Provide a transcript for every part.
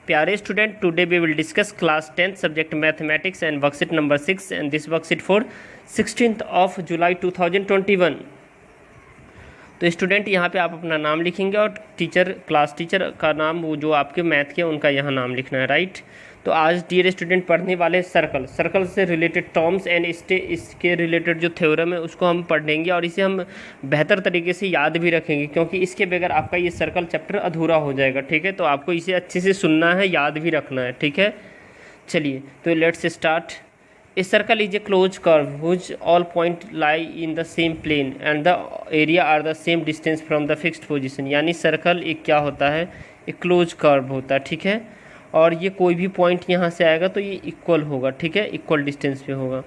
प्यारे student, today we will discuss class 10th subject mathematics and worksheet number 6 and this worksheet for 16th of July 2021। तो student यहाँ पे आप अपना नाम लिखेंगे और टीचर, क्लास टीचर का नाम, वो जो आपके मैथ के उनका यहाँ नाम लिखना है, राइट। तो आज डियर स्टूडेंट पढ़ने वाले सर्कल से रिलेटेड टर्म्स एंड इसके रिलेटेड जो थ्योरम है उसको हम पढ़ेंगे और इसे हम बेहतर तरीके से याद भी रखेंगे, क्योंकि इसके बगैर आपका ये सर्कल चैप्टर अधूरा हो जाएगा, ठीक है। तो आपको इसे अच्छे से सुनना है, याद भी रखना है, ठीक है। चलिए तो let's start. A circle is a closed curve whose all points lie in the same plane and the area are the same distance from the fixed position। यानी सर्कल एक क्या होता है, एक क्लोज कर्व होता है, ठीक है। और ये कोई भी पॉइंट यहाँ से आएगा तो ये इक्वल होगा, ठीक है, इक्वल डिस्टेंस पे होगा।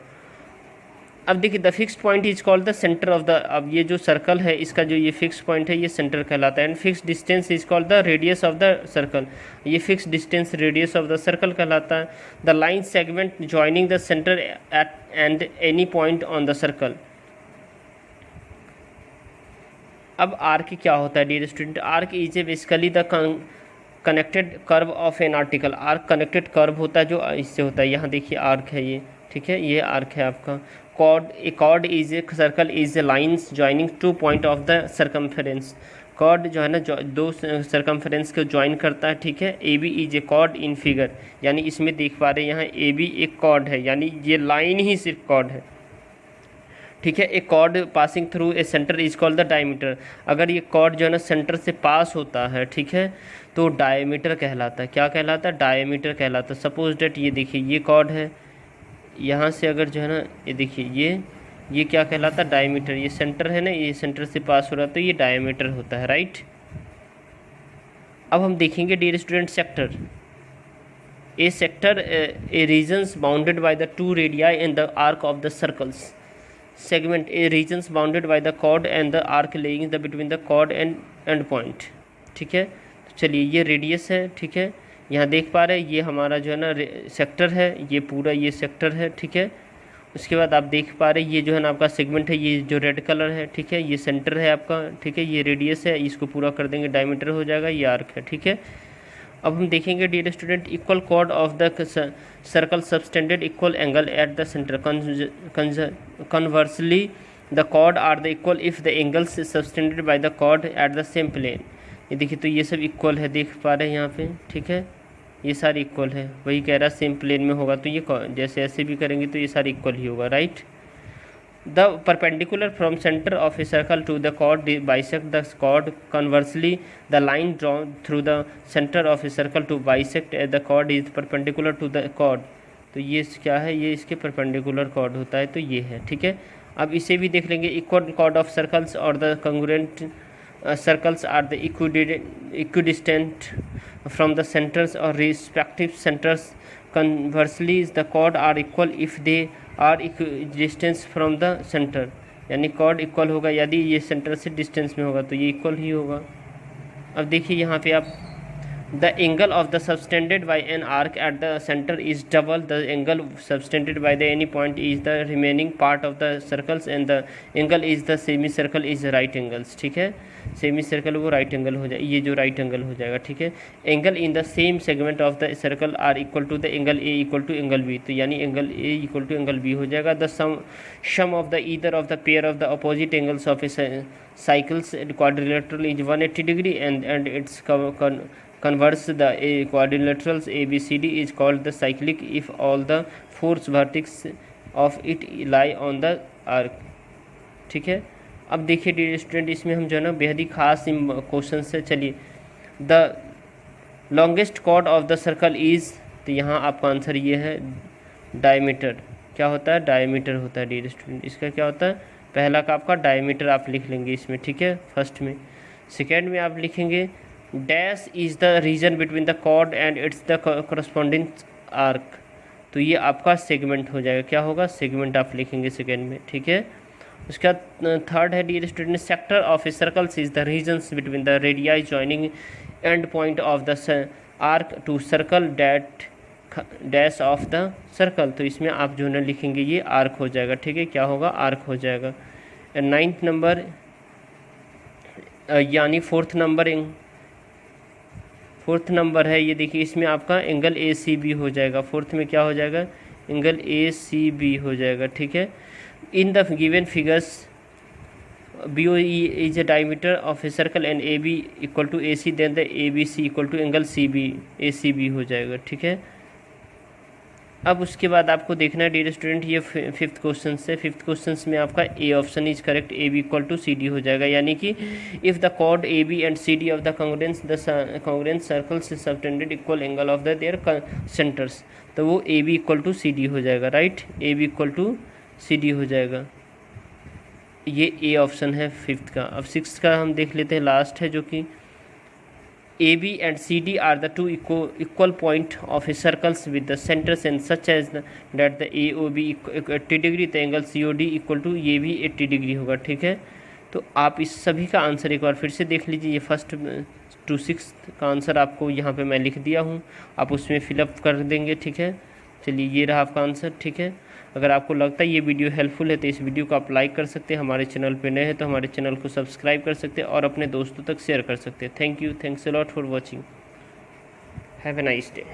अब देखिए, the fixed point is called the centre of the, अब ये जो सर्कल है इसका जो ये फिक्स पॉइंट है ये सेंटर कहलाता है। And fix distance is called the radius of the circle, ये fix distance radius of the circle कहलाता है। The line segment joining the centre at and any point on the circle. अब arc क्या होता है dear student? Arc is a basically the connected curve of an article. Arc connected curve होता है जो इससे होता है। यहाँ देखिए आर्क है ये, ठीक है, ये आर्क है आपका। Chord is a circle is a lines joining two point of the circumference. Chord जो है ना, दो सर्कमफेरेंस को ज्वाइन करता है, ठीक है। A B is a chord in figure, यानी इसमें देख पा रहे हैं यहाँ ए बी एक कॉर्ड है, यानी ये लाइन ही सिर्फ कॉर्ड है, ठीक है। एक cord passing through a centre is called the diameter. अगर ये कॉर्ड जो है ना सेंटर से पास होता है, ठीक है, तो डायमीटर कहलाता है। क्या कहलाता है? डायमीटर कहलाता है। सपोज डेट ये देखिए ये कॉर्ड है, यहाँ से अगर जो है ना ये देखिए ये क्या कहलाता है? डायमीटर। ये सेंटर है ना, ये सेंटर से पास हो रहा है तो ये डायमीटर होता है, राइट। अब हम देखेंगे dear student sector. A sector a regions bounded by the two radii in the arc of the circles. Segment a regions bounded by the chord and the arc lying the between the chord and end point, ठीक है। तो चलिए ये radius है, ठीक है, यहाँ देख पा रहे हैं ये हमारा जो है ना सेक्टर है, ये पूरा ये सेक्टर है, ठीक है। उसके बाद आप देख पा रहे हैं ये जो है ना आपका सेगमेंट है, ये जो रेड कलर है, ठीक है, ये सेंटर है आपका, ठीक है, ये रेडियस है, इसको पूरा कर देंगे डायमीटर हो जाएगा, ये आर्क है, ठीक है। अब हम देखेंगे dear student equal chord of the circle subtended equal angle at the centre. Conversely the chord are the equal if the angles subtended by the chord at the same plane. ये देखिए तो ये सब इक्वल है, देख पा रहे हैं यहाँ पे, ठीक है, ये सारे इक्वल है। वही कह रहा है सेम प्लेन में होगा तो ये जैसे ऐसे भी करेंगे तो ये सारे इक्वल ही होगा, right. The perpendicular from centre of a circle to the chord bisect the chord. Conversely the line drawn through the centre of a circle to bisect the chord is perpendicular to the chord. तो ये क्या है? ये इसके perpendicular cord होता है, तो ये है, ठीक है। अब इसे भी देख लेंगे। इक्वल कॉर्ड ऑफ सर्कल्स और the congruent circles are the equidistant from the centers or respective centers. Conversely the chord are equal if they are equidistant from the center। यानी chord इक्वल होगा यदि ये सेंटर से distance में होगा तो ये इक्वल ही होगा। अब देखिए यहाँ पे आप the angle of the subtended by an arc at the center is double the angle subtended by the any point is the remaining part of the circles and the angle is the semicircle is right angles, ठीक है। Semi circle वो right angle हो जाए, ये जो right angle हो जाएगा, ठीक है। Angle in the same segment of the circle are equal to the angle A equal to angle B. तो यानी angle A equal to angle B हो जाएगा। The sum of the either of the pair of the opposite angles of a cyclic's quadrilateral is 180 degree and its converse the quadrilaterals ABCD is called the cyclic if all the four vertices of it lie on the arc, ठीक है। अब देखिए dear student इसमें हम जो है ना बेहद ही खास क्वेश्चन से, चलिए the longest chord of the circle is, तो यहाँ आपका आंसर ये है डायमीटर। क्या होता है? डायमीटर होता है डियर स्टूडेंट। इसका क्या होता है? पहला का आपका डायमीटर आप लिख लेंगे इसमें, ठीक है, फर्स्ट में। सेकेंड में आप लिखेंगे dash is the region between the chord and its the corresponding arc. तो ये आपका सेगमेंट हो जाएगा। क्या होगा? सेगमेंट आप लिखेंगे सेकेंड में, ठीक है। उसका थर्ड है dear student sector of a circles is the regions between the radii joining end point of the arc to circle that dash of the circle. तो इसमें आप जो है लिखेंगे ये आर्क हो जाएगा, ठीक है। क्या होगा? आर्क हो जाएगा। 9th नंबर यानी 4th नंबर फोर्थ नंबर है ये देखिए, इसमें आपका एंगल ए सी बी हो जाएगा। फोर्थ में क्या हो जाएगा, एंगल ए सी बी हो जाएगा, ठीक है। In the given figures B O E is a diameter of a circle and A B equal to A C, then the A B C equal to angle C B, A C B हो जाएगा, ठीक है। अब उसके बाद आपको देखना है डियर स्टूडेंट, ये फिफ्थ क्वेश्चन से, फिफ्थ क्वेश्चन में आपका A option is correct, A B equal to C D हो जाएगा। यानी कि if the chord A B and C D of the congruence circles subtended equal angle of the their centres, तो वो A B equal to C D हो जाएगा, right, A B equal to C D हो जाएगा। ये A option है fifth का। अब सिक्स का हम देख लेते हैं, लास्ट है, जो कि A B and C D are the two equal point of a circles with the centres and such as that the A O B 80 degree, the angle C O D equal to ये भी 80 degree होगा, ठीक है। तो आप इस सभी का आंसर एक बार फिर से देख लीजिए। ये फर्स्ट टू सिक्स का आंसर आपको यहाँ पे मैं लिख दिया हूँ, आप उसमें फिलअप कर देंगे, ठीक है। चलिए ये रहा आपका आंसर, ठीक है। अगर आपको लगता है ये वीडियो हेल्पफुल है तो इस वीडियो को आप लाइक कर सकते हैं, हमारे चैनल पे नए हैं तो हमारे चैनल को सब्सक्राइब कर सकते हैं और अपने दोस्तों तक शेयर कर सकते हैं। Thank you, thanks a lot for watching, have a nice day.